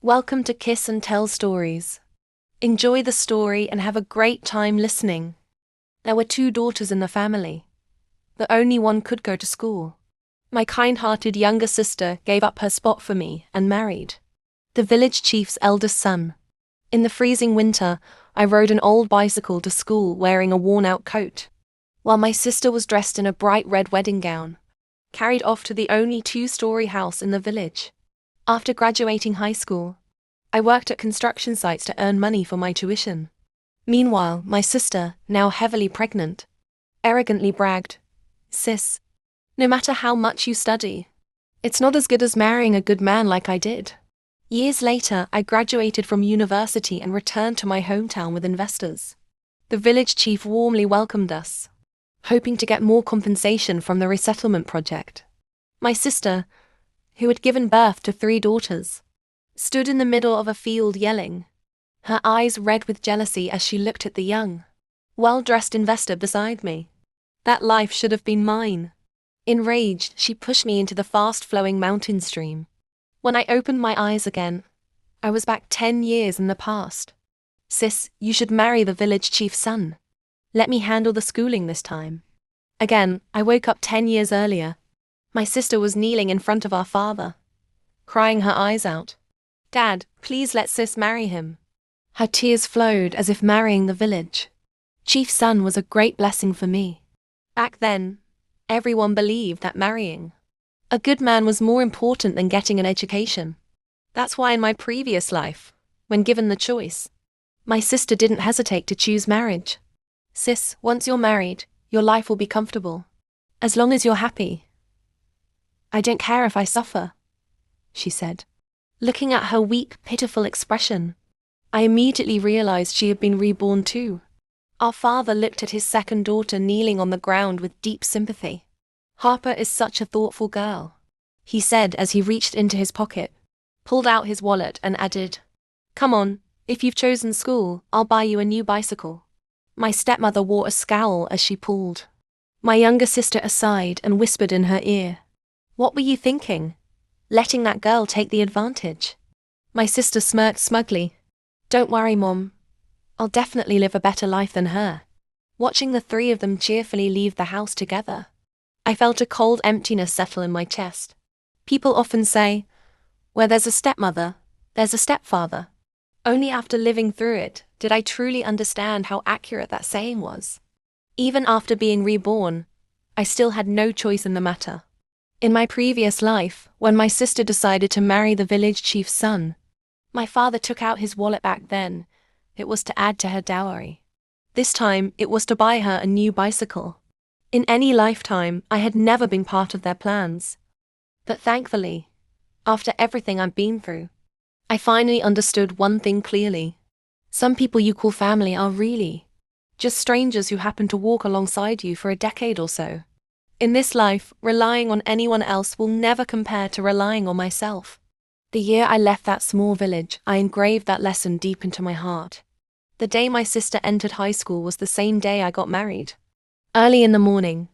Welcome to Kiss and Tell Stories. Enjoy the story and have a great time listening. There were two daughters in the family. The only one could go to school. My kind-hearted younger sister gave up her spot for me and married the village chief's eldest son. In the freezing winter, I rode an old bicycle to school wearing a worn-out coat, while my sister was dressed in a bright red wedding gown, carried off to the only two-story house in the village. After graduating high school, I worked at construction sites to earn money for my tuition. Meanwhile, my sister, now heavily pregnant, arrogantly bragged, "Sis, no matter how much you study, it's not as good as marrying a good man like I did." Years later, I graduated from university and returned to my hometown with investors. The village chief warmly welcomed us, hoping to get more compensation from the resettlement project. My sister, who had given birth to 3 daughters, stood in the middle of a field yelling, her eyes red with jealousy as she looked at the young, well-dressed investor beside me. That life should have been mine. Enraged, she pushed me into the fast-flowing mountain stream. When I opened my eyes again, I was back 10 years in the past. "Sis, you should marry the village chief's son. Let me handle the schooling this time." Again, I woke up 10 years earlier. My sister was kneeling in front of our father, crying her eyes out. "Dad, please let Sis marry him." Her tears flowed as if marrying the village chief's son was a great blessing for me. Back then, everyone believed that marrying a good man was more important than getting an education. That's why in my previous life, when given the choice, my sister didn't hesitate to choose marriage. "Sis, once you're married, your life will be comfortable. As long as you're happy. I don't care if I suffer," she said. Looking at her weak, pitiful expression, I immediately realized she had been reborn too. Our father looked at his second daughter kneeling on the ground with deep sympathy. "Harper is such a thoughtful girl," he said as he reached into his pocket, pulled out his wallet and added, "Come on, if you've chosen school, I'll buy you a new bicycle." My stepmother wore a scowl as she pulled my younger sister aside and whispered in her ear, "What were you thinking? Letting that girl take the advantage?" My sister smirked smugly. "Don't worry, Mom. I'll definitely live a better life than her." Watching the 3 of them cheerfully leave the house together, I felt a cold emptiness settle in my chest. People often say, where there's a stepmother, there's a stepfather. Only after living through it did I truly understand how accurate that saying was. Even after being reborn, I still had no choice in the matter. In my previous life, when my sister decided to marry the village chief's son, my father took out his wallet. Back then, it was to add to her dowry. This time, it was to buy her a new bicycle. In any lifetime, I had never been part of their plans. But thankfully, after everything I've been through, I finally understood one thing clearly. Some people you call family are really just strangers who happen to walk alongside you for a decade or so. In this life, relying on anyone else will never compare to relying on myself. The year I left that small village, I engraved that lesson deep into my heart. The day my sister entered high school was the same day I got married. Early in the morning,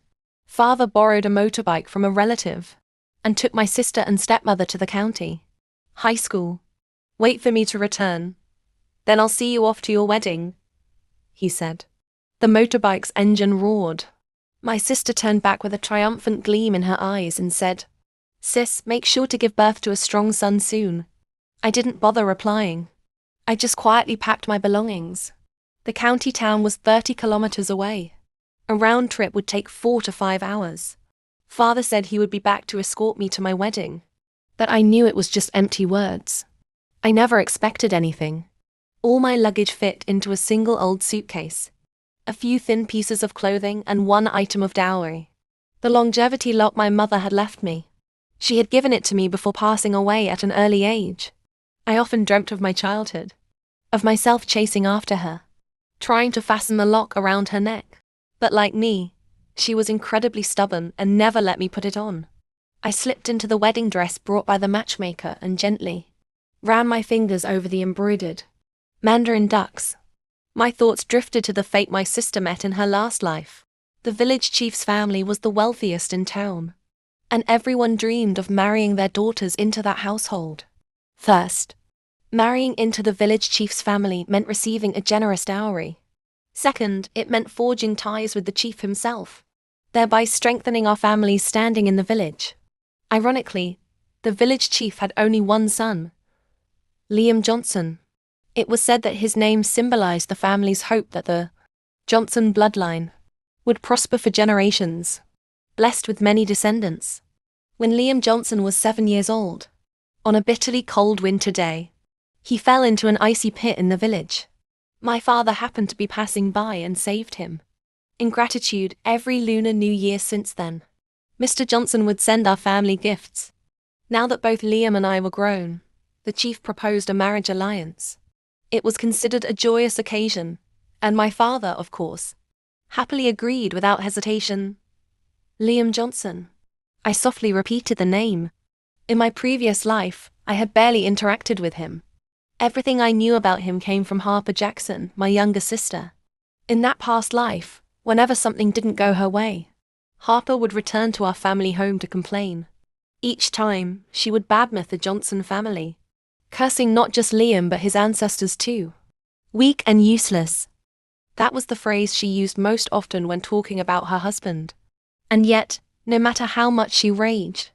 Father borrowed a motorbike from a relative and took my sister and stepmother to the county high school. "Wait for me to return. Then I'll see you off to your wedding," he said. The motorbike's engine roared. My sister turned back with a triumphant gleam in her eyes and said, "Sis, make sure to give birth to a strong son soon." I didn't bother replying. I just quietly packed my belongings. The county town was 30 kilometers away. A round trip would take 4 to 5 hours. Father said he would be back to escort me to my wedding, but I knew it was just empty words. I never expected anything. All my luggage fit into a single old suitcase. A few thin pieces of clothing and 1 item of dowry. The longevity lock my mother had left me. She had given it to me before passing away at an early age. I often dreamt of my childhood, of myself chasing after her, trying to fasten the lock around her neck. But like me, she was incredibly stubborn and never let me put it on. I slipped into the wedding dress brought by the matchmaker and gently ran my fingers over the embroidered mandarin ducks. My thoughts drifted to the fate my sister met in her last life. The village chief's family was the wealthiest in town, and everyone dreamed of marrying their daughters into that household. First, Marrying into the village chief's family meant receiving a generous dowry. Second, it meant forging ties with the chief himself, thereby strengthening our family's standing in the village. Ironically, the village chief had only one son, Liam Johnson. It was said that his name symbolized the family's hope that the Johnson bloodline would prosper for generations, blessed with many descendants. When Liam Johnson was 7 years old, on a bitterly cold winter day, he fell into an icy pit in the village. My father happened to be passing by and saved him. In gratitude, every Lunar New Year since then, Mr. Johnson would send our family gifts. Now that both Liam and I were grown, the chief proposed a marriage alliance. It was considered a joyous occasion, and my father, of course, happily agreed without hesitation. Liam Johnson. I softly repeated the name. In my previous life, I had barely interacted with him. Everything I knew about him came from Harper Jackson, my younger sister. In that past life, whenever something didn't go her way, Harper would return to our family home to complain. Each time, she would badmouth the Johnson family, cursing not just Liam but his ancestors too. Weak and useless. That was the phrase she used most often when talking about her husband. And yet, no matter how much she raged,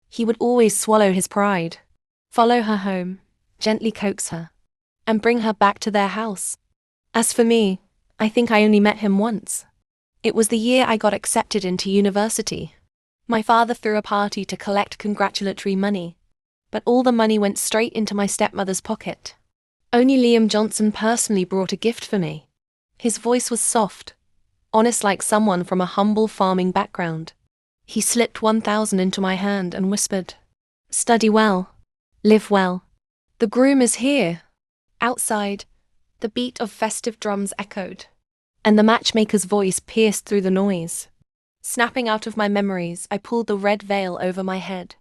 he would always swallow his pride, follow her home, gently coax her, and bring her back to their house. As for me, I think I only met him once. It was the year I got accepted into university. My father threw a party to collect congratulatory money, but all the money went straight into my stepmother's pocket. Only Liam Johnson personally brought a gift for me. His voice was soft, honest like someone from a humble farming background. He slipped 1,000 into my hand and whispered, "Study well, live well. The groom is here." Outside, the beat of festive drums echoed, and the matchmaker's voice pierced through the noise. Snapping out of my memories, I pulled the red veil over my head.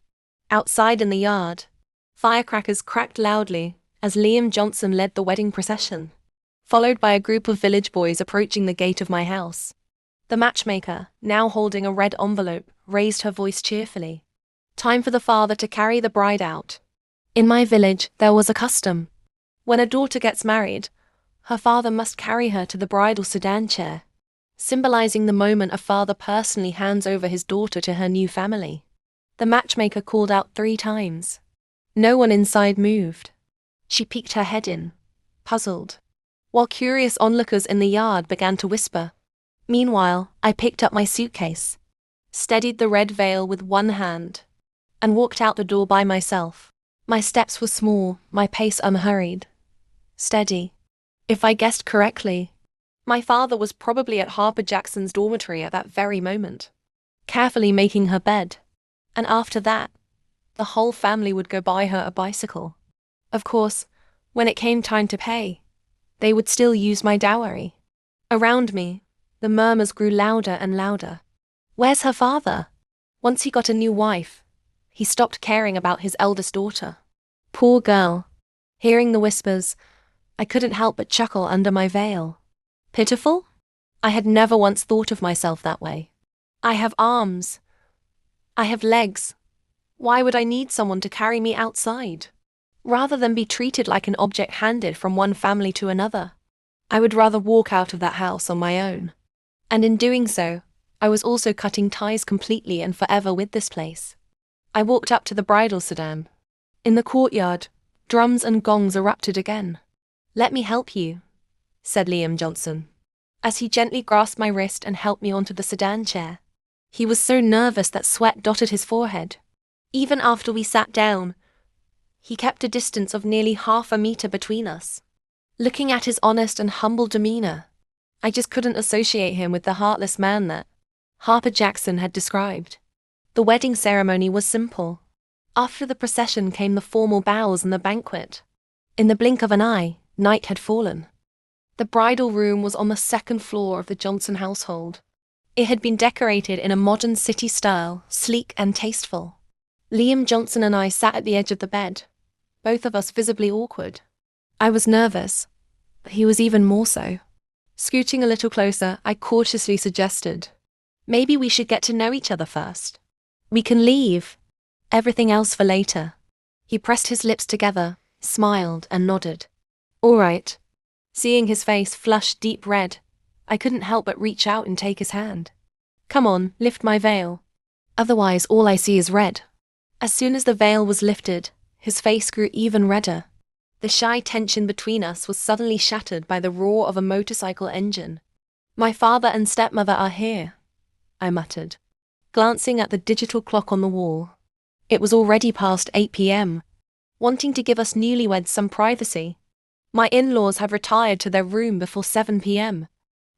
Outside in the yard, firecrackers cracked loudly as Liam Johnson led the wedding procession, followed by a group of village boys approaching the gate of my house. The matchmaker, now holding a red envelope, raised her voice cheerfully. Time for the father to carry the bride out. In my village, there was a custom. When a daughter gets married, her father must carry her to the bridal sedan chair, symbolizing the moment a father personally hands over his daughter to her new family. The matchmaker called out 3 times. No one inside moved. She peeked her head in, puzzled, while curious onlookers in the yard began to whisper. Meanwhile, I picked up my suitcase, steadied the red veil with one hand, and walked out the door by myself. My steps were small, my pace unhurried, steady. If I guessed correctly, my father was probably at Harper Jackson's dormitory at that very moment, carefully making her bed. And after that, the whole family would go buy her a bicycle. Of course, when it came time to pay, they would still use my dowry. Around me, the murmurs grew louder and louder. Where's her father? Once he got a new wife, he stopped caring about his eldest daughter. Poor girl. Hearing the whispers, I couldn't help but chuckle under my veil. Pitiful? I had never once thought of myself that way. I have arms. I have legs. Why would I need someone to carry me outside? Rather than be treated like an object handed from one family to another, I would rather walk out of that house on my own. And in doing so, I was also cutting ties completely and forever with this place. I walked up to the bridal sedan. In the courtyard, drums and gongs erupted again. "Let me help you," said Liam Johnson, as he gently grasped my wrist and helped me onto the sedan chair. He was so nervous that sweat dotted his forehead. Even after we sat down, he kept a distance of nearly half a meter between us. Looking at his honest and humble demeanor, I just couldn't associate him with the heartless man that Harper Jackson had described. The wedding ceremony was simple. After the procession came the formal bows and the banquet. In the blink of an eye, night had fallen. The bridal room was on the second floor of the Johnson household. It had been decorated in a modern city style, sleek and tasteful. Liam Johnson and I sat at the edge of the bed, both of us visibly awkward. I was nervous, but he was even more so. Scooting a little closer, I cautiously suggested, "Maybe we should get to know each other first. We can leave everything else for later." He pressed his lips together, smiled, and nodded. All right. Seeing his face flush deep red, I couldn't help but reach out and take his hand. Come on, lift my veil. Otherwise, all I see is red. As soon as the veil was lifted, his face grew even redder. The shy tension between us was suddenly shattered by the roar of a motorcycle engine. My father and stepmother are here, I muttered, glancing at the digital clock on the wall. It was already past 8 p.m., wanting to give us newlyweds some privacy. My in-laws had retired to their room before 7 p.m.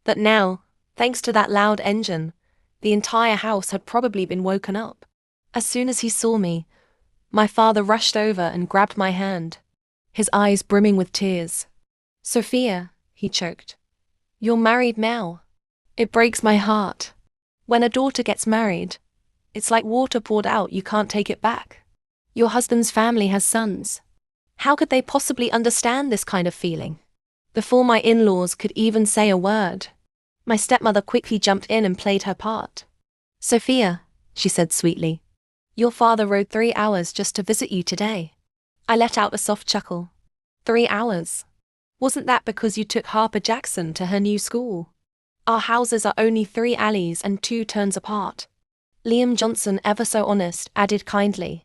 But now, thanks to that loud engine, the entire house had probably been woken up. As soon as he saw me, my father rushed over and grabbed my hand, his eyes brimming with tears. Sophia, he choked. You're married now. It breaks my heart. When a daughter gets married, it's like water poured out, you can't take it back. Your husband's family has sons. How could they possibly understand this kind of feeling? Before my in-laws could even say a word, my stepmother quickly jumped in and played her part. Sophia, she said sweetly, your father rode 3 hours just to visit you today. I let out a soft chuckle. 3 hours? Wasn't that because you took Harper Jackson to her new school? Our houses are only 3 alleys and 2 turns apart. Liam Johnson, ever so honest, added kindly.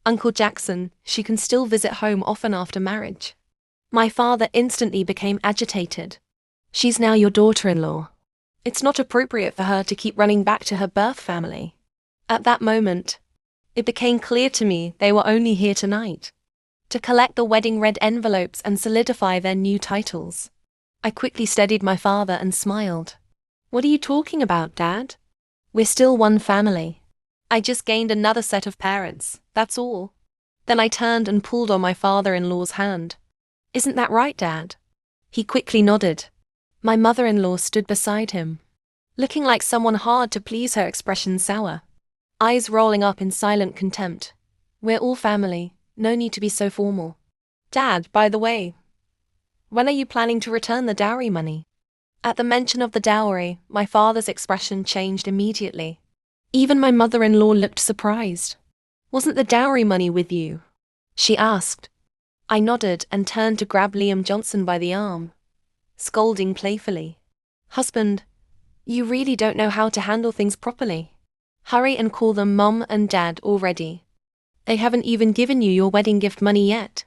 Uncle Jackson, she can still visit home often after marriage. My father instantly became agitated. She's now your daughter-in-law. It's not appropriate for her to keep running back to her birth family. At that moment, it became clear to me they were only here tonight to collect the wedding red envelopes and solidify their new titles. I quickly steadied my father and smiled. What are you talking about, Dad? We're still one family. I just gained another set of parents, that's all. Then I turned and pulled on my father-in-law's hand. Isn't that right, Dad? He quickly nodded. My mother-in-law stood beside him, looking like someone hard to please, her expression sour, eyes rolling up in silent contempt. We're all family, no need to be so formal. Dad, by the way, when are you planning to return the dowry money? At the mention of the dowry, my father's expression changed immediately. Even my mother-in-law looked surprised. Wasn't the dowry money with you? She asked. I nodded and turned to grab Liam Johnson by the arm, scolding playfully. Husband, you really don't know how to handle things properly. Hurry and call them Mom and Dad already. They haven't even given you your wedding gift money yet.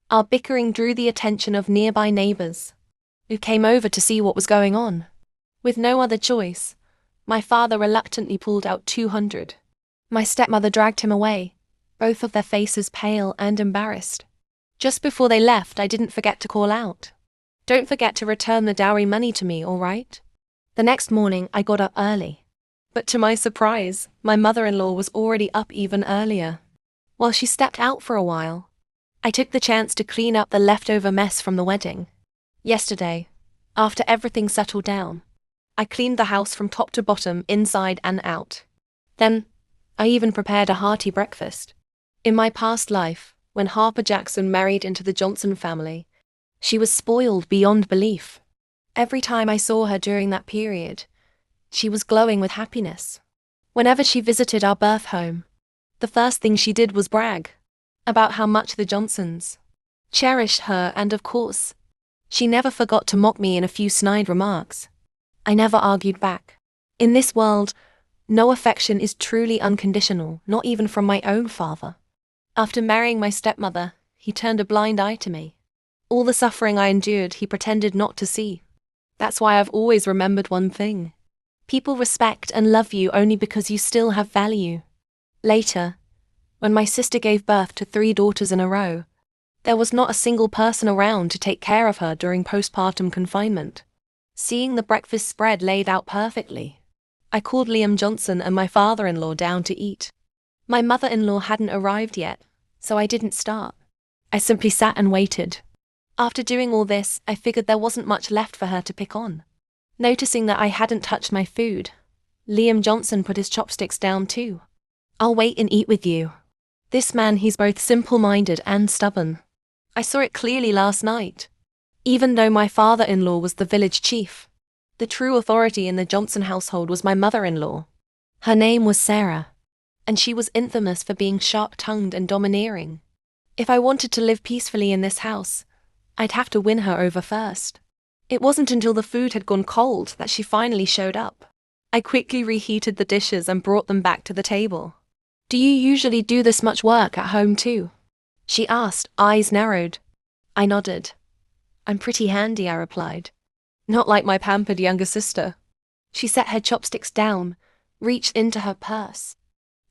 Our bickering drew the attention of nearby neighbors, who came over to see what was going on. With no other choice, my father reluctantly pulled out 200. My stepmother dragged him away, both of their faces pale and embarrassed. Just before they left, I didn't forget to call out. Don't forget to return the dowry money to me, all right? The next morning, I got up early. But to my surprise, my mother-in-law was already up even earlier. While she stepped out for a while, I took the chance to clean up the leftover mess from the wedding. Yesterday, after everything settled down, I cleaned the house from top to bottom, inside and out. Then, I even prepared a hearty breakfast. In my past life, when Harper Jackson married into the Johnson family, she was spoiled beyond belief. Every time I saw her during that period, she was glowing with happiness. Whenever she visited our birth home, the first thing she did was brag about how much the Johnsons cherished her, and of course, she never forgot to mock me in a few snide remarks. I never argued back. In this world, no affection is truly unconditional, not even from my own father. After marrying my stepmother, he turned a blind eye to me. All the suffering I endured, he pretended not to see. That's why I've always remembered one thing. People respect and love you only because you still have value. Later, when my sister gave birth to 3 daughters in a row, there was not a single person around to take care of her during postpartum confinement. Seeing the breakfast spread laid out perfectly, I called Liam Johnson and my father-in-law down to eat. My mother-in-law hadn't arrived yet, so I didn't start. I simply sat and waited. After doing all this, I figured there wasn't much left for her to pick on. Noticing that I hadn't touched my food, Liam Johnson put his chopsticks down too. I'll wait and eat with you. This man, he's both simple-minded and stubborn. I saw it clearly last night. Even though my father-in-law was the village chief, the true authority in the Johnson household was my mother-in-law. Her name was Sarah, and she was infamous for being sharp-tongued and domineering. If I wanted to live peacefully in this house, I'd have to win her over first. It wasn't until the food had gone cold that she finally showed up. I quickly reheated the dishes and brought them back to the table. "Do you usually do this much work at home too?" she asked, eyes narrowed. I nodded. "I'm pretty handy," I replied. "Not like my pampered younger sister." She set her chopsticks down, reached into her purse,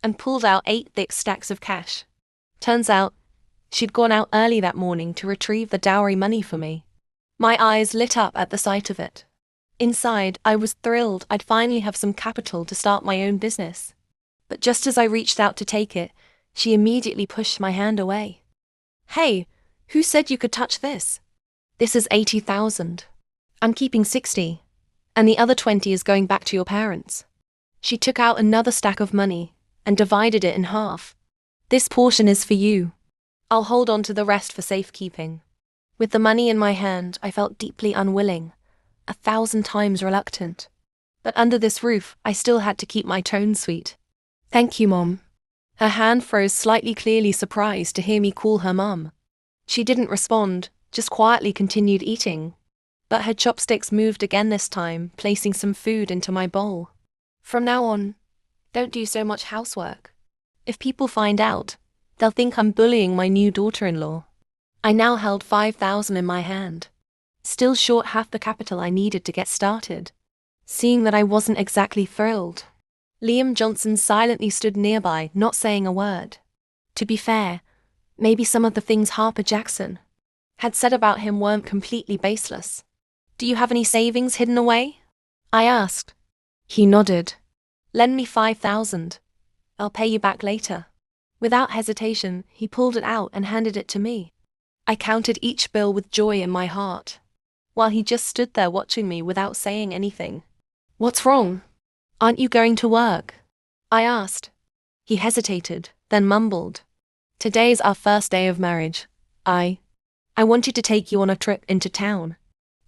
and pulled out 8 thick stacks of cash. Turns out, she'd gone out early that morning to retrieve the dowry money for me. My eyes lit up at the sight of it. Inside, I was thrilled I'd finally have some capital to start my own business. But just as I reached out to take it, she immediately pushed my hand away. "Hey, who said you could touch this? This is 80,000. I'm keeping 60, and the other 20 is going back to your parents." She took out another stack of money and divided it in half. "This portion is for you. I'll hold on to the rest for safekeeping." With the money in my hand, I felt deeply unwilling, 1,000 times reluctant. But under this roof, I still had to keep my tone sweet. "Thank you, Mom." Her hand froze slightly, clearly surprised to hear me call her Mom. She didn't respond, just quietly continued eating. But her chopsticks moved again this time, placing some food into my bowl. "From now on, don't do so much housework. If people find out, they'll think I'm bullying my new daughter-in-law." I now held 5,000 in my hand, still short half the capital I needed to get started. Seeing that I wasn't exactly thrilled, Liam Johnson silently stood nearby, not saying a word. To be fair, maybe some of the things Harper Jackson had said about him weren't completely baseless. "Do you have any savings hidden away?" I asked. He nodded. "Lend me 5,000. I'll pay you back later." Without hesitation, he pulled it out and handed it to me. I counted each bill with joy in my heart, while he just stood there watching me without saying anything. "What's wrong? Aren't you going to work?" I asked. He hesitated, then mumbled. "Today's our first day of marriage. I wanted to take you on a trip into town."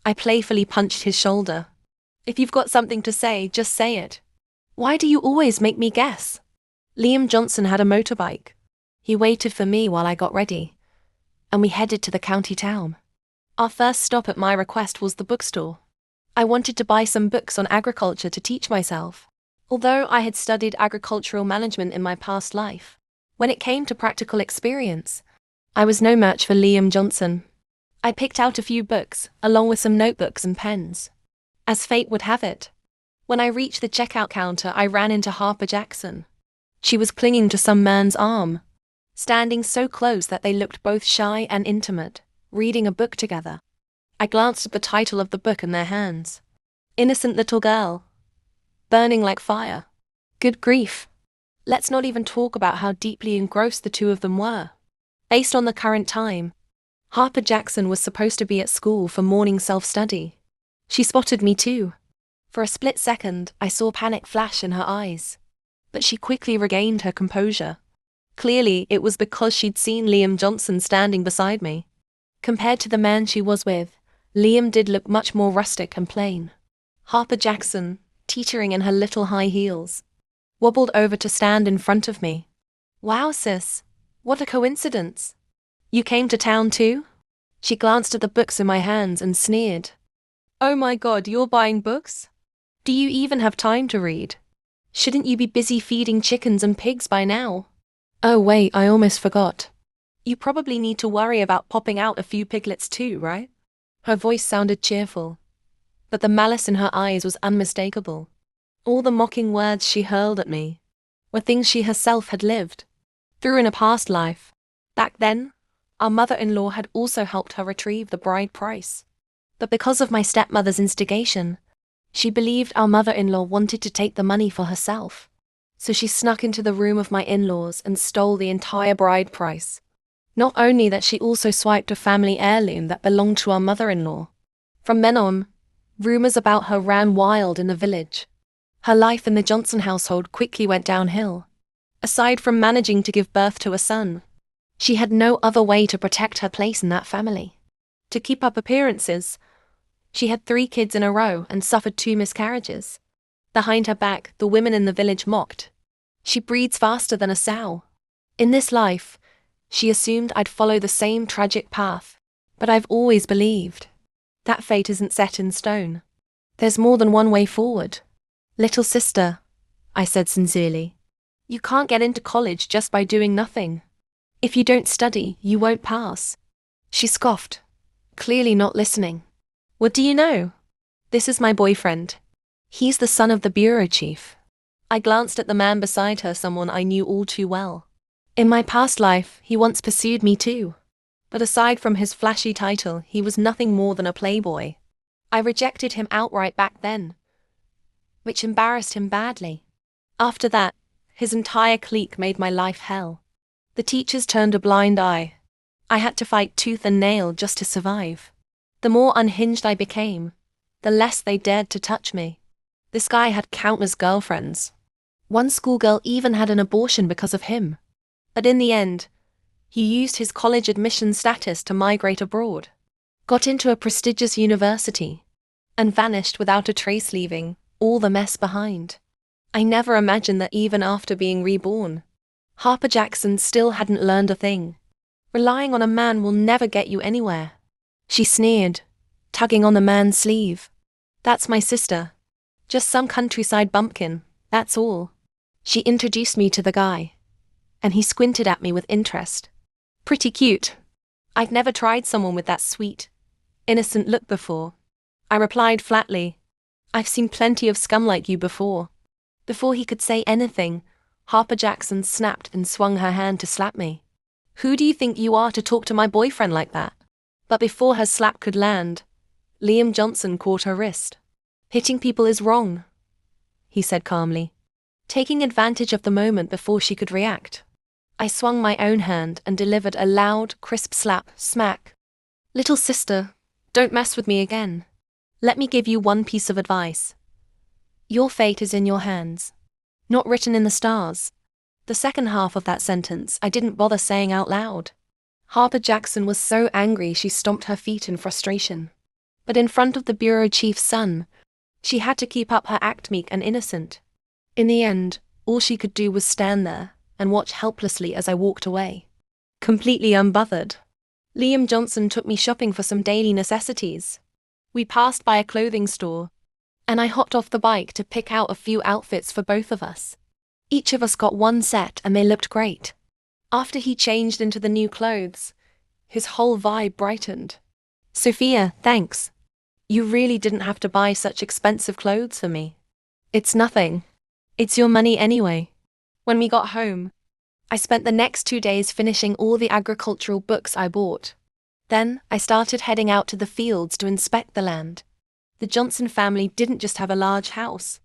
I playfully punched his shoulder. "If you've got something to say, just say it. Why do you always make me guess?" Liam Johnson had a motorbike. He waited for me while I got ready, and we headed to the county town. Our first stop at my request was the bookstore. I wanted to buy some books on agriculture to teach myself. Although I had studied agricultural management in my past life, when it came to practical experience, I was no match for Liam Johnson. I picked out a few books, along with some notebooks and pens. As fate would have it, when I reached the checkout counter, I ran into Harper Jackson. She was clinging to some man's arm, standing so close that they looked both shy and intimate, reading a book together. I glanced at the title of the book in their hands. "Innocent Little Girl. Burning Like Fire." Good grief. Let's not even talk about how deeply engrossed the two of them were. Based on the current time, Harper Jackson was supposed to be at school for morning self-study. She spotted me too. For a split second, I saw panic flash in her eyes. But she quickly regained her composure. Clearly, it was because she'd seen Liam Johnson standing beside me. Compared to the man she was with, Liam did look much more rustic and plain. Harper Jackson, teetering in her little high heels, wobbled over to stand in front of me. "Wow, sis, what a coincidence. You came to town too?" She glanced at the books in my hands and sneered. "Oh my God, you're buying books? Do you even have time to read? Shouldn't you be busy feeding chickens and pigs by now? Oh wait, I almost forgot. You probably need to worry about popping out a few piglets too, right?" Her voice sounded cheerful, but the malice in her eyes was unmistakable. All the mocking words she hurled at me were things she herself had lived through in a past life. Back then, our mother-in-law had also helped her retrieve the bride price. But because of my stepmother's instigation, she believed our mother-in-law wanted to take the money for herself. So she snuck into the room of my in-laws and stole the entire bride price. Not only that, she also swiped a family heirloom that belonged to our mother-in-law. From then on, rumors about her ran wild in the village. Her life in the Johnson household quickly went downhill. Aside from managing to give birth to a son, she had no other way to protect her place in that family. To keep up appearances, she had 3 kids in a row and suffered 2 miscarriages. Behind her back, the women in the village mocked. "She breeds faster than a sow." In this life, She assumed I'd follow the same tragic path. But I've always believed that fate isn't set in stone. There's more than one way forward. Little sister, I said sincerely, you can't get into college just by doing nothing. If you don't study, you won't pass. She scoffed, clearly not listening. What do you know? This is my boyfriend. He's the son of the bureau chief. I glanced at the man beside her, someone I knew all too well. In my past life, he once pursued me too. But aside from his flashy title, he was nothing more than a playboy. I rejected him outright back then, which embarrassed him badly. After that, his entire clique made my life hell. The teachers turned a blind eye. I had to fight tooth and nail just to survive. The more unhinged I became, the less they dared to touch me. This guy had countless girlfriends. One schoolgirl even had an abortion because of him. But in the end, he used his college admission status to migrate abroad, got into a prestigious university, and vanished without a trace, leaving all the mess behind. I never imagined that even after being reborn, Harper Jackson still hadn't learned a thing. Relying on a man will never get you anywhere. She sneered, tugging on the man's sleeve. That's my sister. Just some countryside bumpkin, that's all. She introduced me to the guy, and he squinted at me with interest. Pretty cute. I've never tried someone with that sweet, innocent look before. I replied flatly. I've seen plenty of scum like you before. Before he could say anything, Harper Jackson snapped and swung her hand to slap me. Who do you think you are to talk to my boyfriend like that? But before her slap could land, Liam Johnson caught her wrist. Hitting people is wrong, he said calmly, taking advantage of the moment before she could react. I swung my own hand and delivered a loud, crisp slap, smack. Little sister, don't mess with me again. Let me give you one piece of advice. Your fate is in your hands, not written in the stars. The second half of that sentence I didn't bother saying out loud. Harper Jackson was so angry she stomped her feet in frustration. But in front of the bureau chief's son, she had to keep up her act meek and innocent. In the end, all she could do was stand there and watch helplessly as I walked away, completely unbothered. Liam Johnson took me shopping for some daily necessities. We passed by a clothing store, and I hopped off the bike to pick out a few outfits for both of us. Each of us got one set and they looked great. After he changed into the new clothes, his whole vibe brightened. Sophia, thanks. You really didn't have to buy such expensive clothes for me. It's nothing. It's your money anyway. When we got home, I spent the next 2 days finishing all the agricultural books I bought. Then I started heading out to the fields to inspect the land. The Johnson family didn't just have a large house.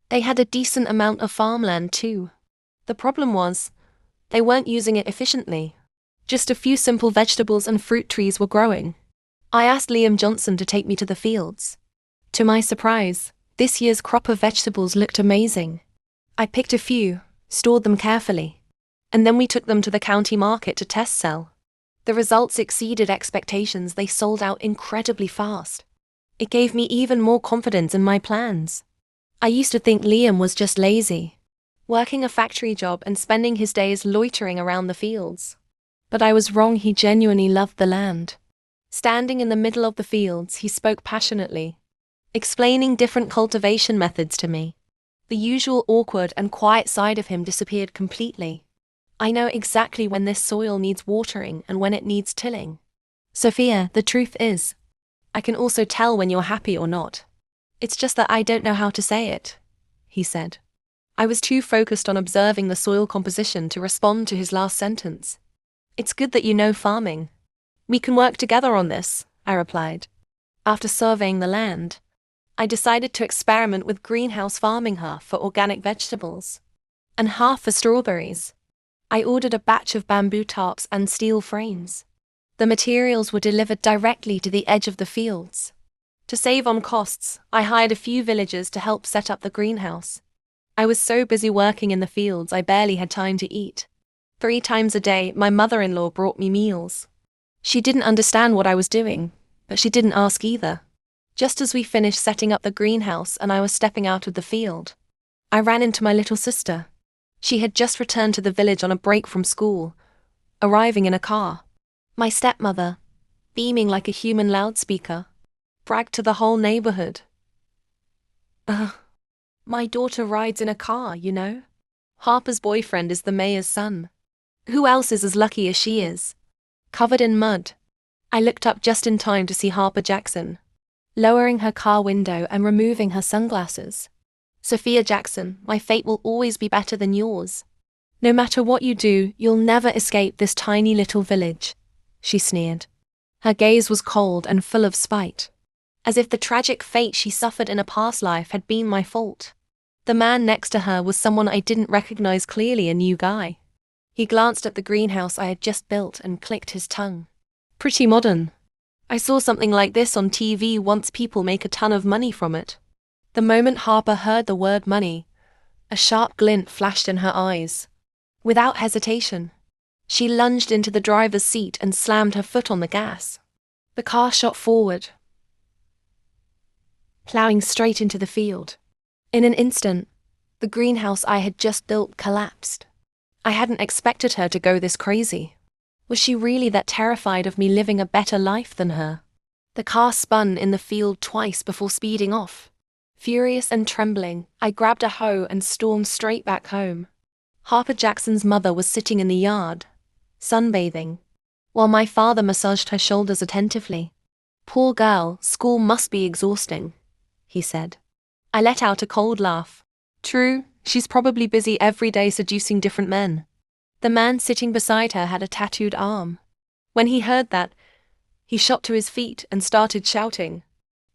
They had a decent amount of farmland too. The problem was, they weren't using it efficiently. Just a few simple vegetables and fruit trees were growing. I asked Liam Johnson to take me to the fields. To my surprise, this year's crop of vegetables looked amazing. I picked a few, stored them carefully, and then we took them to the county market to test sell. The results exceeded expectations. They sold out incredibly fast. It gave me even more confidence in my plans. I used to think Liam was just lazy, working a factory job and spending his days loitering around the fields. But I was wrong. He genuinely loved the land. Standing in the middle of the fields, he spoke passionately, explaining different cultivation methods to me. The usual awkward and quiet side of him disappeared completely. I know exactly when this soil needs watering and when it needs tilling. Sophia, the truth is, I can also tell when you're happy or not. It's just that I don't know how to say it, he said. I was too focused on observing the soil composition to respond to his last sentence. It's good that you know farming. We can work together on this, I replied. After surveying the land, I decided to experiment with greenhouse farming, half for organic vegetables and half for strawberries. I ordered a batch of bamboo tarps and steel frames. The materials were delivered directly to the edge of the fields. To save on costs, I hired a few villagers to help set up the greenhouse. I was so busy working in the fields I barely had time to eat. 3 times a day, my mother-in-law brought me meals. She didn't understand what I was doing, but she didn't ask either. Just as we finished setting up the greenhouse and I was stepping out of the field, I ran into my little sister. She had just returned to the village on a break from school, arriving in a car. My stepmother, beaming like a human loudspeaker, bragged to the whole neighborhood. My daughter rides in a car, you know? Harper's boyfriend is the mayor's son. Who else is as lucky as she is? Covered in mud. I looked up just in time to see Harper Jackson, lowering her car window and removing her sunglasses. Sophia Jackson, my fate will always be better than yours. No matter what you do, you'll never escape this tiny little village, she sneered. Her gaze was cold and full of spite, as if the tragic fate she suffered in a past life had been my fault. The man next to her was someone I didn't recognize clearly, a new guy. He glanced at the greenhouse I had just built and clicked his tongue. Pretty modern. I saw something like this on TV once. People make a ton of money from it. The moment Harper heard the word money, a sharp glint flashed in her eyes. Without hesitation, she lunged into the driver's seat and slammed her foot on the gas. The car shot forward, plowing straight into the field. In an instant, the greenhouse I had just built collapsed. I hadn't expected her to go this crazy. Was she really that terrified of me living a better life than her? The car spun in the field twice before speeding off. Furious and trembling, I grabbed a hoe and stormed straight back home. Harper Jackson's mother was sitting in the yard, sunbathing, while my father massaged her shoulders attentively. Poor girl, school must be exhausting, he said. I let out a cold laugh. True, she's probably busy every day seducing different men. The man sitting beside her had a tattooed arm. When he heard that, he shot to his feet and started shouting,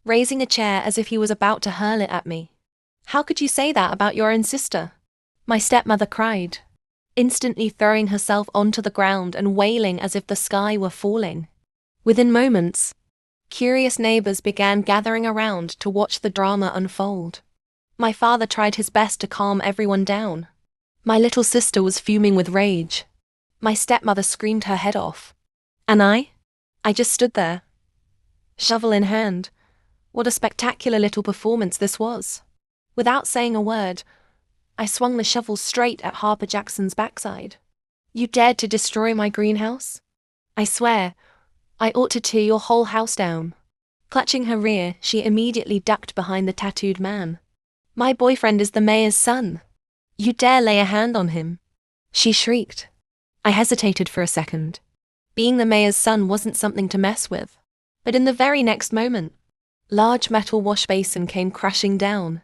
raising a chair as if he was about to hurl it at me. How could you say that about your own sister? My stepmother cried, instantly throwing herself onto the ground and wailing as if the sky were falling. Within moments, curious neighbors began gathering around to watch the drama unfold. My father tried his best to calm everyone down. My little sister was fuming with rage. My stepmother screamed her head off. And I just stood there, shovel in hand. What a spectacular little performance this was. Without saying a word, I swung the shovel straight at Harper Jackson's backside. You dared to destroy my greenhouse? I swear, I ought to tear your whole house down. Clutching her rear, she immediately ducked behind the tattooed man. My boyfriend is the mayor's son. You dare lay a hand on him? She shrieked. I hesitated for a second. Being the mayor's son wasn't something to mess with. But in the very next moment, large metal wash basin came crashing down,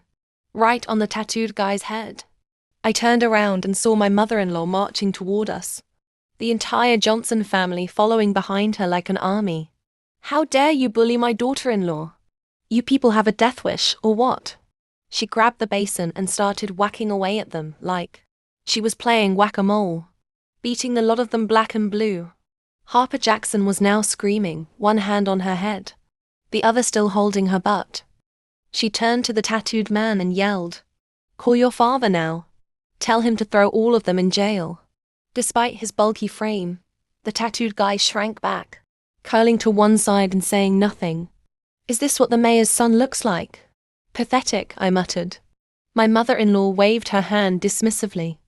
right on the tattooed guy's head. I turned around and saw my mother-in-law marching toward us, the entire Johnson family following behind her like an army. How dare you bully my daughter-in-law? You people have a death wish, or what? She grabbed the basin and started whacking away at them like she was playing whack-a-mole, beating the lot of them black and blue. Harper Jackson was now screaming, one hand on her head, the other still holding her butt. She turned to the tattooed man and yelled, "Call your father now. Tell him to throw all of them in jail." Despite his bulky frame, the tattooed guy shrank back, curling to one side and saying nothing. Is this what the mayor's son looks like? Pathetic, I muttered. My mother-in-law waved her hand dismissively.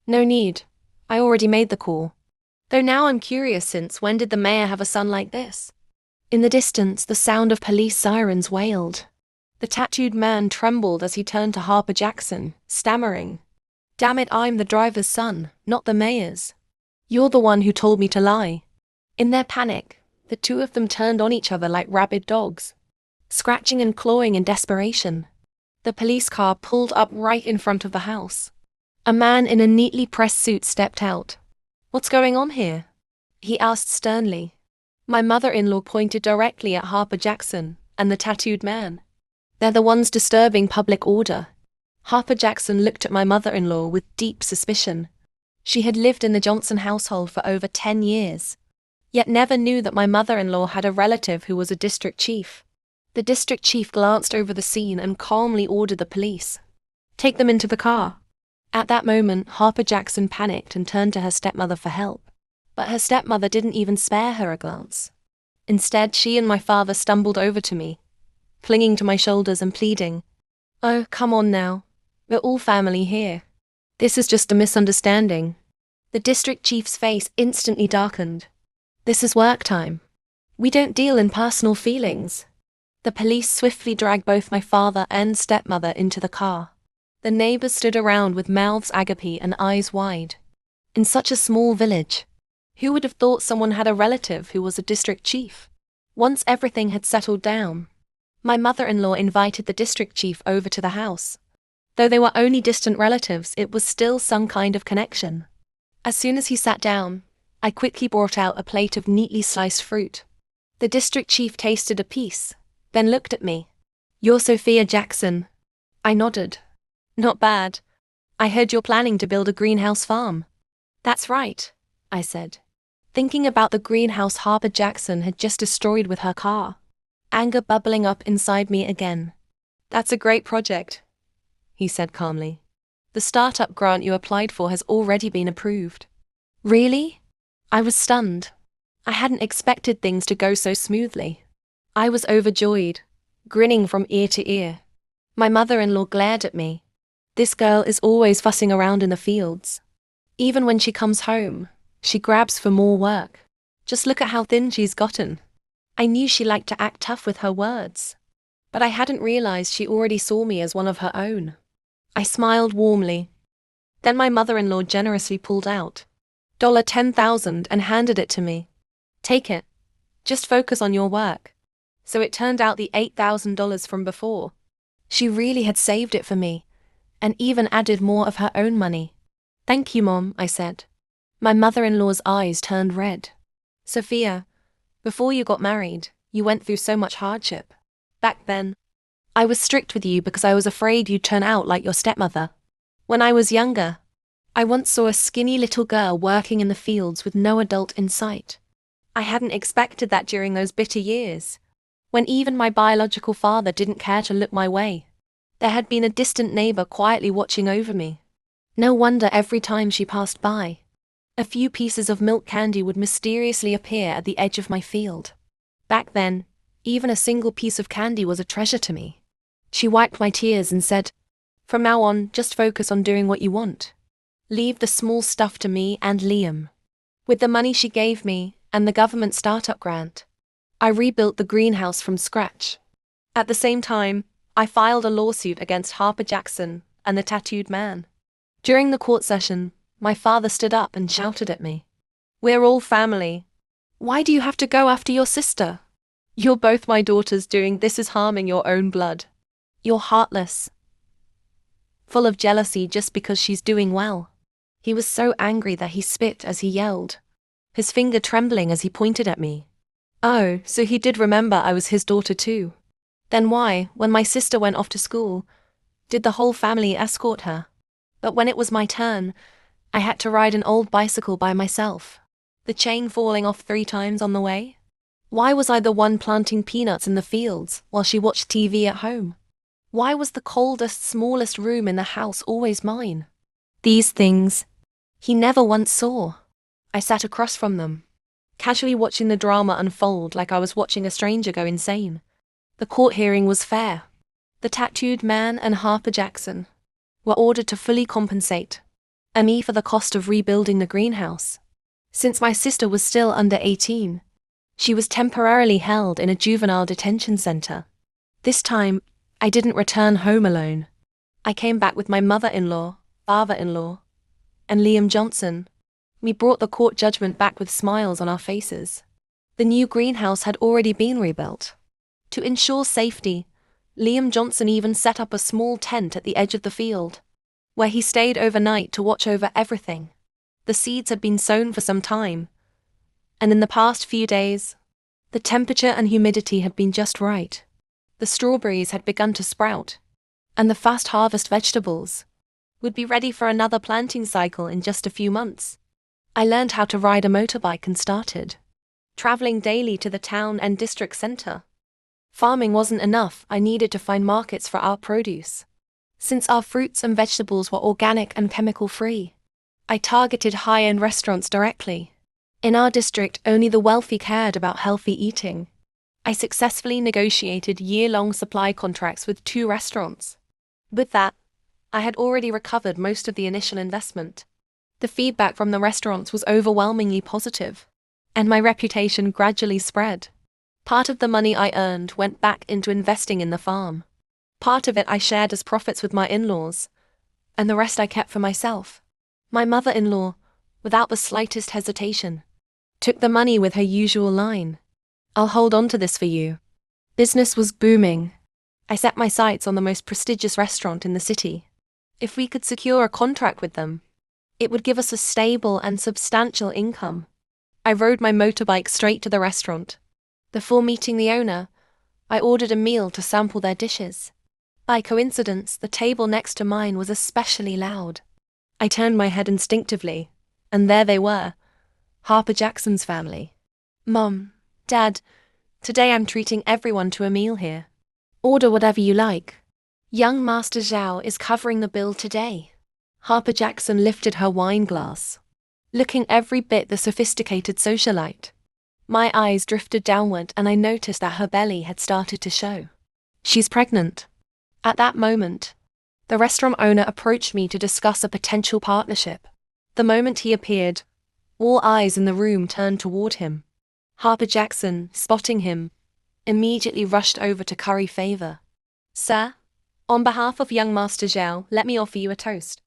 No need. I already made the call. Though now I'm curious, since when did the mayor have a son like this? In the distance, the sound of police sirens wailed. The tattooed man trembled as he turned to Harper Jackson, stammering, "Damn it, I'm the driver's son, not the mayor's. You're the one who told me to lie." In their panic, the two of them turned on each other like rabid dogs, scratching and clawing in desperation. The police car pulled up right in front of the house. A man in a neatly pressed suit stepped out. "What's going on here?" he asked sternly. My mother-in-law pointed directly at Harper Jackson and the tattooed man. "They're the ones disturbing public order." Harper Jackson looked at my mother-in-law with deep suspicion. She had lived in the Johnson household for over 10 years, yet never knew that my mother-in-law had a relative who was a district chief. The district chief glanced over the scene and calmly ordered the police, "Take them into the car." At that moment, Harper Jackson panicked and turned to her stepmother for help. But her stepmother didn't even spare her a glance. Instead, she and my father stumbled over to me, clinging to my shoulders and pleading, "Oh, come on now. We're all family here. This is just a misunderstanding." The district chief's face instantly darkened. This is work time. We don't deal in personal feelings. The police swiftly dragged both my father and stepmother into the car. The neighbors stood around with mouths agape and eyes wide. In such a small village, who would have thought someone had a relative who was a district chief? Once everything had settled down, my mother-in-law invited the district chief over to the house. Though they were only distant relatives, it was still some kind of connection. As soon as he sat down, I quickly brought out a plate of neatly sliced fruit. The district chief tasted a piece, then looked at me. "You're Sophia Jackson." I nodded. "Not bad. I heard you're planning to build a greenhouse farm." "That's right," I said, thinking about the greenhouse Harper Jackson had just destroyed with her car. Anger bubbling up inside me again. "That's a great project," he said calmly. "The startup grant you applied for has already been approved." "Really?" I was stunned. I hadn't expected things to go so smoothly. I was overjoyed, grinning from ear to ear. My mother-in-law glared at me. This girl is always fussing around in the fields. Even when she comes home, she grabs for more work. Just look at how thin she's gotten. I knew she liked to act tough with her words, but I hadn't realized she already saw me as one of her own. I smiled warmly. Then my mother-in-law generously pulled out $10,000 and handed it to me. "Take it. Just focus on your work." So it turned out the $8,000 from before. She really had saved it for me, and even added more of her own money. "Thank you, Mom," I said. My mother-in-law's eyes turned red. "Sophia, before you got married, you went through so much hardship. Back then, I was strict with you because I was afraid you'd turn out like your stepmother. When I was younger, I once saw a skinny little girl working in the fields with no adult in sight. I hadn't expected that during those bitter years, when even my biological father didn't care to look my way. There had been a distant neighbor quietly watching over me. No wonder every time she passed by, a few pieces of milk candy would mysteriously appear at the edge of my field. Back then, even a single piece of candy was a treasure to me." She wiped my tears and said, "From now on, just focus on doing what you want. Leave the small stuff to me and Liam." With the money she gave me and the government startup grant, I rebuilt the greenhouse from scratch. At the same time, I filed a lawsuit against Harper Jackson and the tattooed man. During the court session, my father stood up and shouted at me, "We're all family. Why do you have to go after your sister? You're both my daughters. Doing this is harming your own blood. You're heartless. Full of jealousy just because she's doing well." He was so angry that he spit as he yelled, his finger trembling as he pointed at me. Oh, so he did remember I was his daughter too. Then why, when my sister went off to school, did the whole family escort her? But when it was my turn, I had to ride an old bicycle by myself, the chain falling off 3 times on the way. Why was I the one planting peanuts in the fields while she watched TV at home? Why was the coldest, smallest room in the house always mine? These things he never once saw. I sat across from them, casually watching the drama unfold like I was watching a stranger go insane. The court hearing was fair. The tattooed man and Harper Jackson were ordered to fully compensate me for the cost of rebuilding the greenhouse. Since my sister was still under 18, she was temporarily held in a juvenile detention center. This time, I didn't return home alone. I came back with my mother-in-law, father-in-law, and Liam Johnson. We brought the court judgment back with smiles on our faces. The new greenhouse had already been rebuilt. To ensure safety, Liam Johnson even set up a small tent at the edge of the field, where he stayed overnight to watch over everything. The seeds had been sown for some time, and in the past few days, the temperature and humidity had been just right. The strawberries had begun to sprout, and the fast harvest vegetables would be ready for another planting cycle in just a few months. I learned how to ride a motorbike and started traveling daily to the town and district center. Farming wasn't enough. I needed to find markets for our produce. Since our fruits and vegetables were organic and chemical-free, I targeted high-end restaurants directly. In our district, only the wealthy cared about healthy eating. I successfully negotiated year-long supply contracts with 2 restaurants. With that, I had already recovered most of the initial investment. The feedback from the restaurants was overwhelmingly positive, and my reputation gradually spread. Part of the money I earned went back into investing in the farm. Part of it I shared as profits with my in-laws, and the rest I kept for myself. My mother-in-law, without the slightest hesitation, took the money with her usual line, "I'll hold on to this for you." Business was booming. I set my sights on the most prestigious restaurant in the city. If we could secure a contract with them, it would give us a stable and substantial income. I rode my motorbike straight to the restaurant. Before meeting the owner, I ordered a meal to sample their dishes. By coincidence, the table next to mine was especially loud. I turned my head instinctively, and there they were, Harper Jackson's family. "Mom, Dad, today I'm treating everyone to a meal here. Order whatever you like. Young Master Zhao is covering the bill today." Harper Jackson lifted her wine glass, looking every bit the sophisticated socialite. My eyes drifted downward and I noticed that her belly had started to show. "She's pregnant." At that moment, the restaurant owner approached me to discuss a potential partnership. The moment he appeared, all eyes in the room turned toward him. Harper Jackson, spotting him, immediately rushed over to curry favor. "Sir, on behalf of young Master Zhao, let me offer you a toast."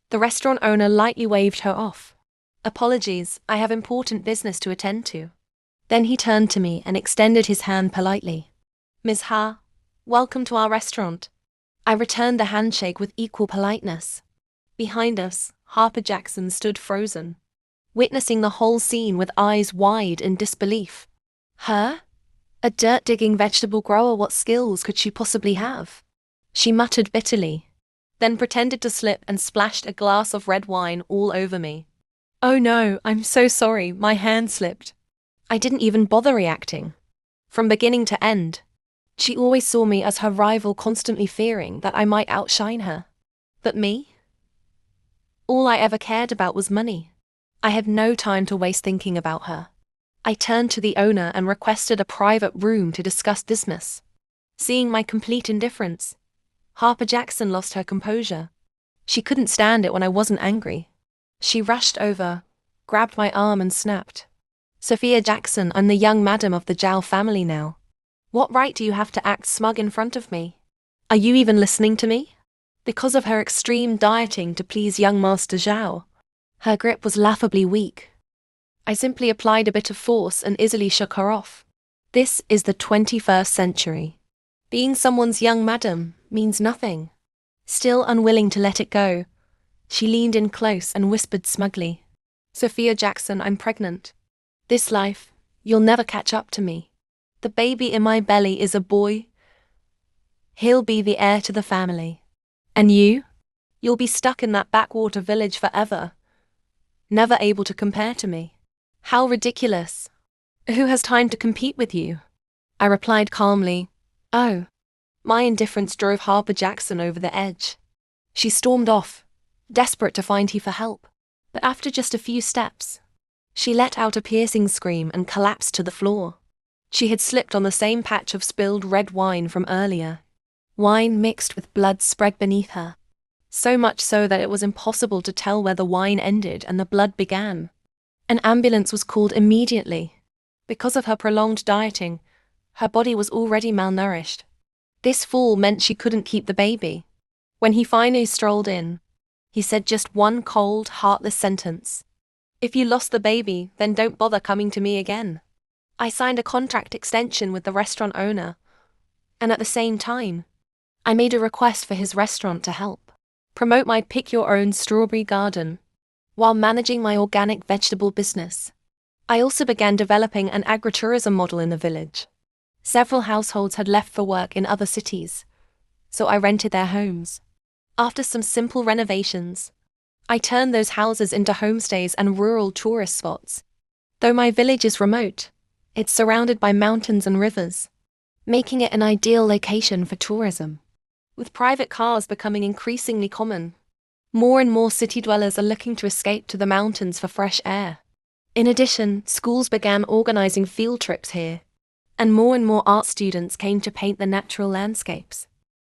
The restaurant owner lightly waved her off. "Apologies, I have important business to attend to." Then he turned to me and extended his hand politely. "Ms. Ha, welcome to our restaurant." I returned the handshake with equal politeness. Behind us, Harper Jackson stood frozen, witnessing the whole scene with eyes wide in disbelief. Her? A dirt-digging vegetable grower, what skills could she possibly have? She muttered bitterly, then pretended to slip and splashed a glass of red wine all over me. "Oh no, I'm so sorry, my hand slipped." I didn't even bother reacting. From beginning to end, she always saw me as her rival, constantly fearing that I might outshine her. But me? All I ever cared about was money. I had no time to waste thinking about her. I turned to the owner and requested a private room to discuss business. Seeing my complete indifference, Harper Jackson lost her composure. She couldn't stand it when I wasn't angry. She rushed over, grabbed my arm and snapped, "Sophia Jackson, I'm the young madam of the Zhao family now. What right do you have to act smug in front of me? Are you even listening to me?" Because of her extreme dieting to please young Master Zhao, her grip was laughably weak. I simply applied a bit of force and easily shook her off. This is the 21st century. Being someone's young madam means nothing. Still unwilling to let it go, she leaned in close and whispered smugly, "Sophia Jackson, I'm pregnant. This life, you'll never catch up to me. The baby in my belly is a boy. He'll be the heir to the family. And you'll be stuck in that backwater village forever, never able to compare to me. How ridiculous. Who has time to compete with you?" I replied calmly. "Oh." My indifference drove Harper Jackson over the edge. She stormed off, desperate to find he for help. But after just a few steps, she let out a piercing scream and collapsed to the floor. She had slipped on the same patch of spilled red wine from earlier. Wine mixed with blood spread beneath her, so much so that it was impossible to tell where the wine ended and the blood began. An ambulance was called immediately. Because of her prolonged dieting, her body was already malnourished. This fall meant she couldn't keep the baby. When he finally strolled in, he said just one cold, heartless sentence: "If you lost the baby, then don't bother coming to me again." I signed a contract extension with the restaurant owner, and at the same time, I made a request for his restaurant to help promote my pick-your-own strawberry garden while managing my organic vegetable business. I also began developing an agritourism model in the village. Several households had left for work in other cities, so I rented their homes. After some simple renovations, I turned those houses into homestays and rural tourist spots. Though my village is remote, it's surrounded by mountains and rivers, making it an ideal location for tourism. With private cars becoming increasingly common, more and more city dwellers are looking to escape to the mountains for fresh air. In addition, schools began organizing field trips here, and more art students came to paint the natural landscapes.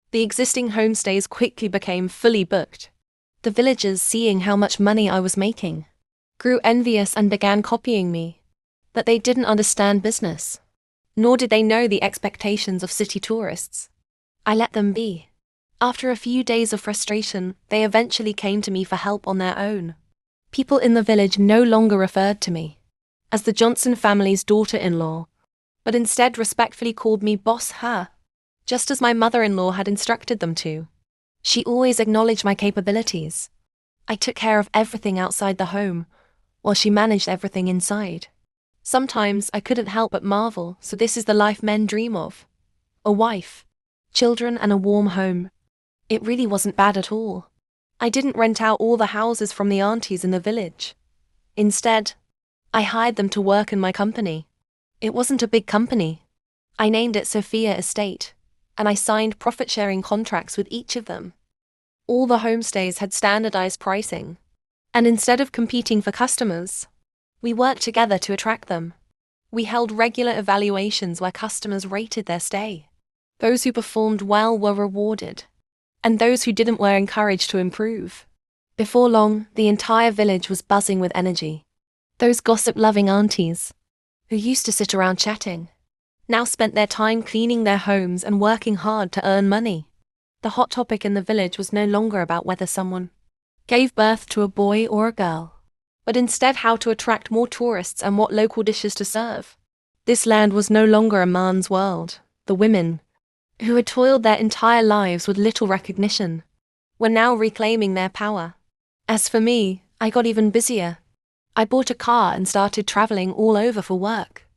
The existing homestays quickly became fully booked. The villagers, seeing how much money I was making, grew envious and began copying me. But they didn't understand business, nor did they know the expectations of city tourists. I let them be. After a few days of frustration, they eventually came to me for help on their own. People in the village no longer referred to me as the Johnson family's daughter-in-law, but instead respectfully called me Boss Her, just as my mother-in-law had instructed them to. She always acknowledged my capabilities. I took care of everything outside the home, while she managed everything inside. Sometimes I couldn't help but marvel, so this is the life men dream of. A wife, children and a warm home. It really wasn't bad at all. I didn't rent out all the houses from the aunties in the village. Instead, I hired them to work in my company. It wasn't a big company. I named it Sophia Estate, and I signed profit-sharing contracts with each of them. All the homestays had standardized pricing, and instead of competing for customers, we worked together to attract them. We held regular evaluations where customers rated their stay. Those who performed well were rewarded, and those who didn't were encouraged to improve. Before long, the entire village was buzzing with energy. Those gossip-loving aunties, who used to sit around chatting, now spent their time cleaning their homes and working hard to earn money. The hot topic in the village was no longer about whether someone gave birth to a boy or a girl, but instead how to attract more tourists and what local dishes to serve. This land was no longer a man's world. The women, who had toiled their entire lives with little recognition, were now reclaiming their power. As for me, I got even busier. I bought a car and started traveling all over for work.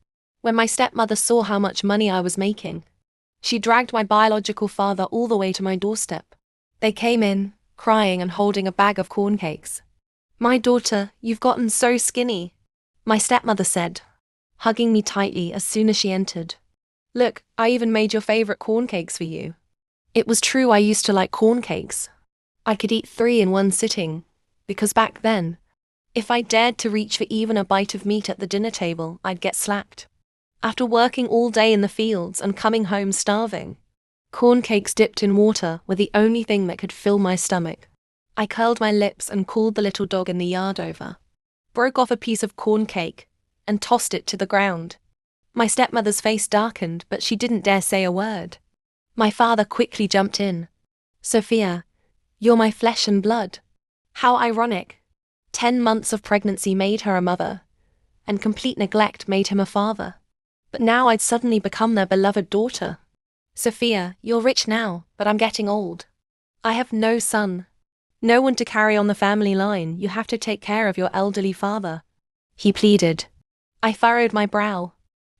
When my stepmother saw how much money I was making, she dragged my biological father all the way to my doorstep. They came in, crying and holding a bag of corn cakes. "My daughter, you've gotten so skinny," my stepmother said, hugging me tightly as soon as she entered. "Look, I even made your favorite corn cakes for you." It was true, I used to like corn cakes. I could eat 3 in one sitting, because back then, if I dared to reach for even a bite of meat at the dinner table, I'd get slapped. After working all day in the fields and coming home starving, corn cakes dipped in water were the only thing that could fill my stomach. I curled my lips and called the little dog in the yard over, broke off a piece of corn cake, and tossed it to the ground. My stepmother's face darkened, but she didn't dare say a word. My father quickly jumped in. "Sophia, you're my flesh and blood." How ironic. 10 months of pregnancy made her a mother, and complete neglect made him a father. But now I'd suddenly become their beloved daughter. "Sophia, you're rich now, but I'm getting old. I have no son. No one to carry on the family line. You have to take care of your elderly father," he pleaded. I furrowed my brow.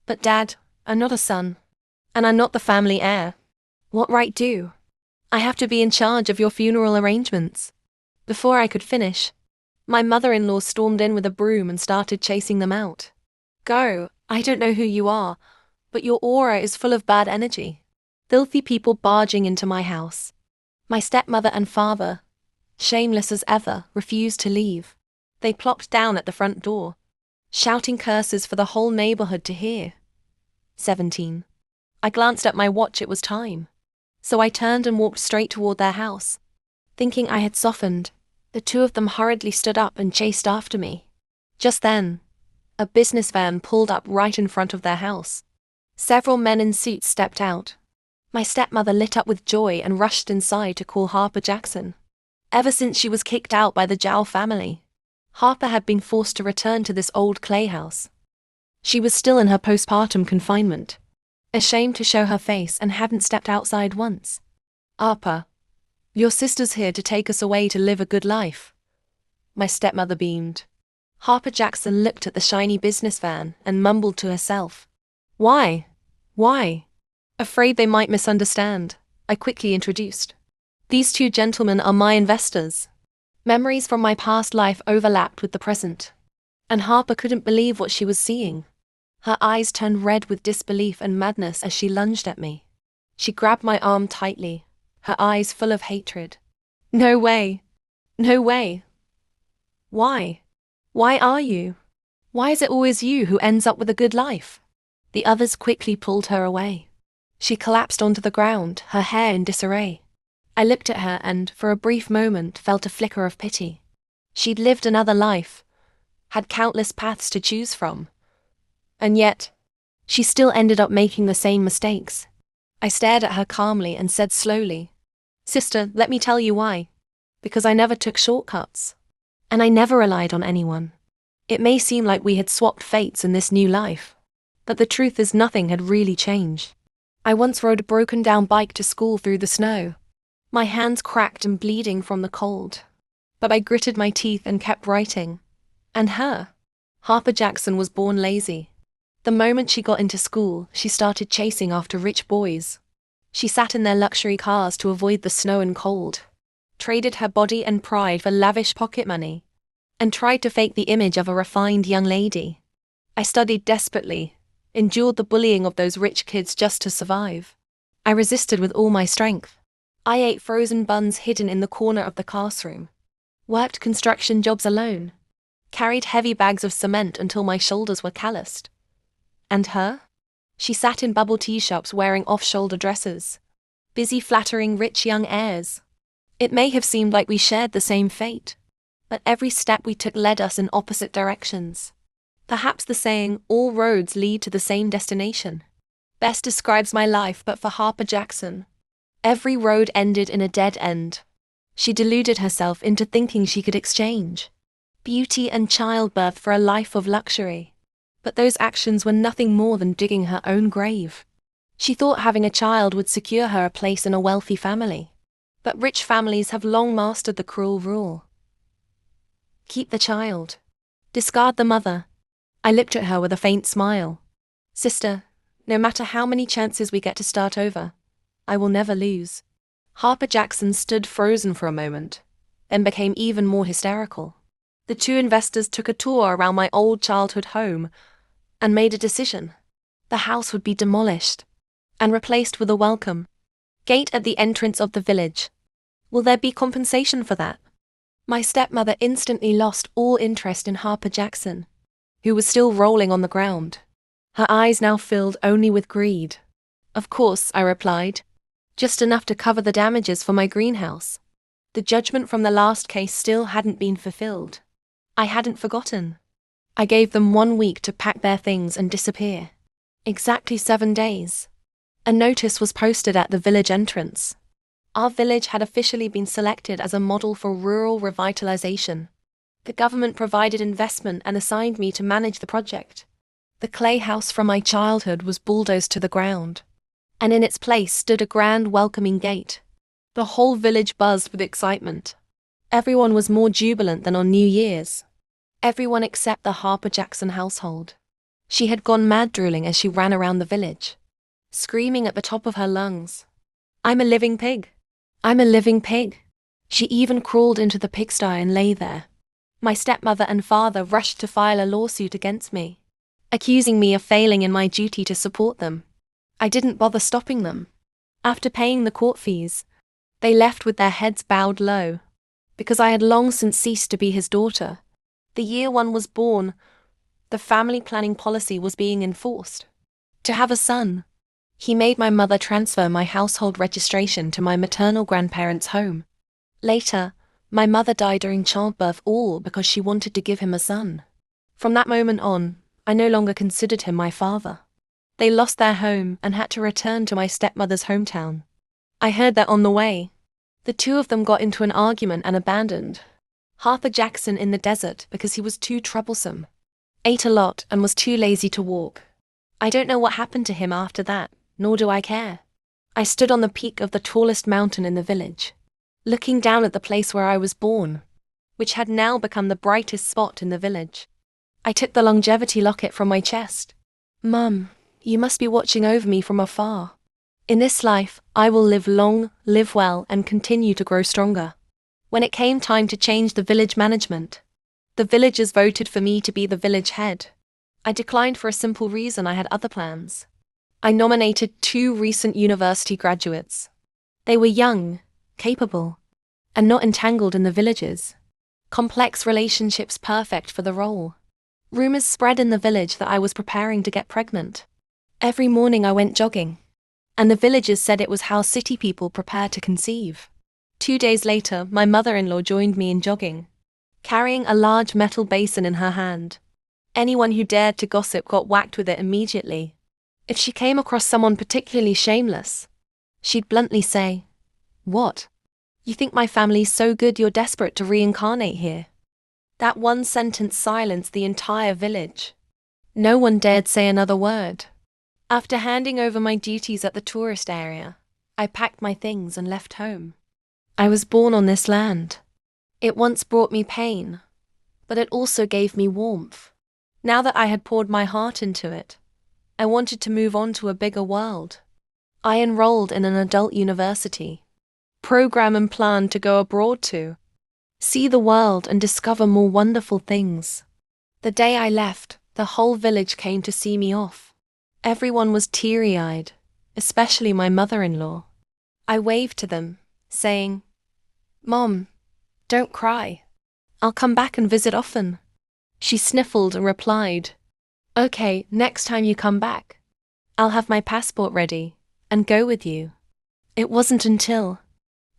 "But Dad, I'm not a son, and I'm not the family heir. What right do I have to be in charge of your funeral arrangements?" Before I could finish, my mother-in-law stormed in with a broom and started chasing them out. "Go, I don't know who you are, but your aura is full of bad energy." Filthy people barging into my house. My stepmother and father, shameless as ever, refused to leave. They plopped down at the front door, shouting curses for the whole neighborhood to hear. 17. I glanced at my watch, it was time. So I turned and walked straight toward their house. Thinking I had softened, the two of them hurriedly stood up and chased after me. Just then, a business van pulled up right in front of their house. Several men in suits stepped out. My stepmother lit up with joy and rushed inside to call Harper Jackson. Ever since she was kicked out by the Jow family, Harper had been forced to return to this old clay house. She was still in her postpartum confinement, ashamed to show her face, and hadn't stepped outside once. "Harper, your sister's here to take us away to live a good life," my stepmother beamed. Harper Jackson looked at the shiny business van and mumbled to herself. Why? Afraid they might misunderstand, I quickly introduced. "These two gentlemen are my investors." Memories from my past life overlapped with the present, and Harper couldn't believe what she was seeing. Her eyes turned red with disbelief and madness as she lunged at me. She grabbed my arm tightly, her eyes full of hatred. "No way. No way. Why? Why are you? Why is it always you who ends up with a good life?" The others quickly pulled her away. She collapsed onto the ground, her hair in disarray. I looked at her and, for a brief moment, felt a flicker of pity. She'd lived another life, had countless paths to choose from. And yet, she still ended up making the same mistakes. I stared at her calmly and said slowly, "Sister, let me tell you why. Because I never took shortcuts. And I never relied on anyone. It may seem like we had swapped fates in this new life, but the truth is nothing had really changed. I once rode a broken-down bike to school through the snow. My hands cracked and bleeding from the cold. But I gritted my teeth and kept writing. And her? Harper Jackson was born lazy. The moment she got into school, she started chasing after rich boys. She sat in their luxury cars to avoid the snow and cold, traded her body and pride for lavish pocket money, and tried to fake the image of a refined young lady. I studied desperately, endured the bullying of those rich kids just to survive. I resisted with all my strength. I ate frozen buns hidden in the corner of the classroom, worked construction jobs alone, carried heavy bags of cement until my shoulders were calloused. And her? She sat in bubble tea shops wearing off-shoulder dresses, busy flattering rich young heirs. It may have seemed like we shared the same fate, but every step we took led us in opposite directions. Perhaps the saying, "all roads lead to the same destination," best describes my life, but for Harper Jackson, every road ended in a dead end. She deluded herself into thinking she could exchange beauty and childbirth for a life of luxury. But those actions were nothing more than digging her own grave. She thought having a child would secure her a place in a wealthy family. But rich families have long mastered the cruel rule. Keep the child. Discard the mother. I looked at her with a faint smile. Sister, no matter how many chances we get to start over, I will never lose. Harper Jackson stood frozen for a moment, then became even more hysterical. The two investors took a tour around my old childhood home and made a decision. The house would be demolished and replaced with a welcome gate at the entrance of the village. Will there be compensation for that? My stepmother instantly lost all interest in Harper Jackson, who was still rolling on the ground. Her eyes now filled only with greed. Of course, I replied, just enough to cover the damages for my greenhouse. The judgment from the last case still hadn't been fulfilled. I hadn't forgotten. I gave them 1 week to pack their things and disappear. Exactly 7 days. A notice was posted at the village entrance. Our village had officially been selected as a model for rural revitalization. The government provided investment and assigned me to manage the project. The clay house from my childhood was bulldozed to the ground, and in its place stood a grand welcoming gate. The whole village buzzed with excitement. Everyone was more jubilant than on New Year's. Everyone except the Harper Jackson household. She had gone mad drooling as she ran around the village, screaming at the top of her lungs, "I'm a living pig! I'm a living pig!" She even crawled into the pigsty and lay there. My stepmother and father rushed to file a lawsuit against me, accusing me of failing in my duty to support them. I didn't bother stopping them. After paying the court fees, they left with their heads bowed low, because I had long since ceased to be his daughter. The year one was born, the family planning policy was being enforced. To have a son, he made my mother transfer my household registration to my maternal grandparents' home. Later, my mother died during childbirth, all because she wanted to give him a son. From that moment on, I no longer considered him my father. They lost their home and had to return to my stepmother's hometown. I heard that on the way, the two of them got into an argument and abandoned Harper Jackson in the desert because he was too troublesome, ate a lot and was too lazy to walk. I don't know what happened to him after that, nor do I care. I stood on the peak of the tallest mountain in the village, looking down at the place where I was born, which had now become the brightest spot in the village. I took the longevity locket from my chest. "Mum, you must be watching over me from afar. In this life, I will live long, live well, and continue to grow stronger." When it came time to change the village management, the villagers voted for me to be the village head. I declined for a simple reason: I had other plans. I nominated 2 recent university graduates. They were young, capable, and not entangled in the village's complex relationships, perfect for the role. Rumors spread in the village that I was preparing to get pregnant. Every morning I went jogging, and the villagers said it was how city people prepare to conceive. 2 days later, my mother-in-law joined me in jogging, carrying a large metal basin in her hand. Anyone who dared to gossip got whacked with it immediately. If she came across someone particularly shameless, she'd bluntly say, "What? You think my family's so good you're desperate to reincarnate here?" That one sentence silenced the entire village. No one dared say another word. After handing over my duties at the tourist area, I packed my things and left home. I was born on this land. It once brought me pain, but it also gave me warmth. Now that I had poured my heart into it, I wanted to move on to a bigger world. I enrolled in an adult university program and planned to go abroad to see the world and discover more wonderful things. The day I left, the whole village came to see me off. Everyone was teary-eyed, especially my mother-in-law. I waved to them, saying, "Mom, don't cry. I'll come back and visit often." She sniffled and replied, "Okay, next time you come back, I'll have my passport ready and go with you." It wasn't until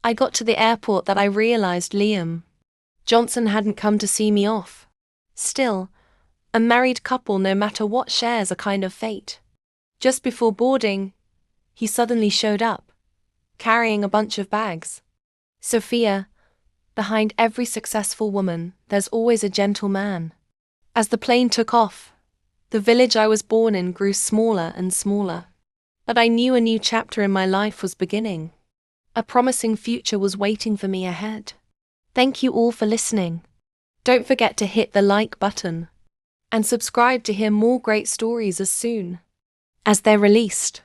I got to the airport that I realized Liam Johnson hadn't come to see me off. Still, a married couple no matter what shares a kind of fate. Just before boarding, he suddenly showed up, carrying a bunch of bags. Sophia, behind every successful woman, there's always a gentle man. As the plane took off, the village I was born in grew smaller and smaller. But I knew a new chapter in my life was beginning. A promising future was waiting for me ahead. Thank you all for listening. Don't forget to hit the like button and subscribe to hear more great stories as soon as they're released.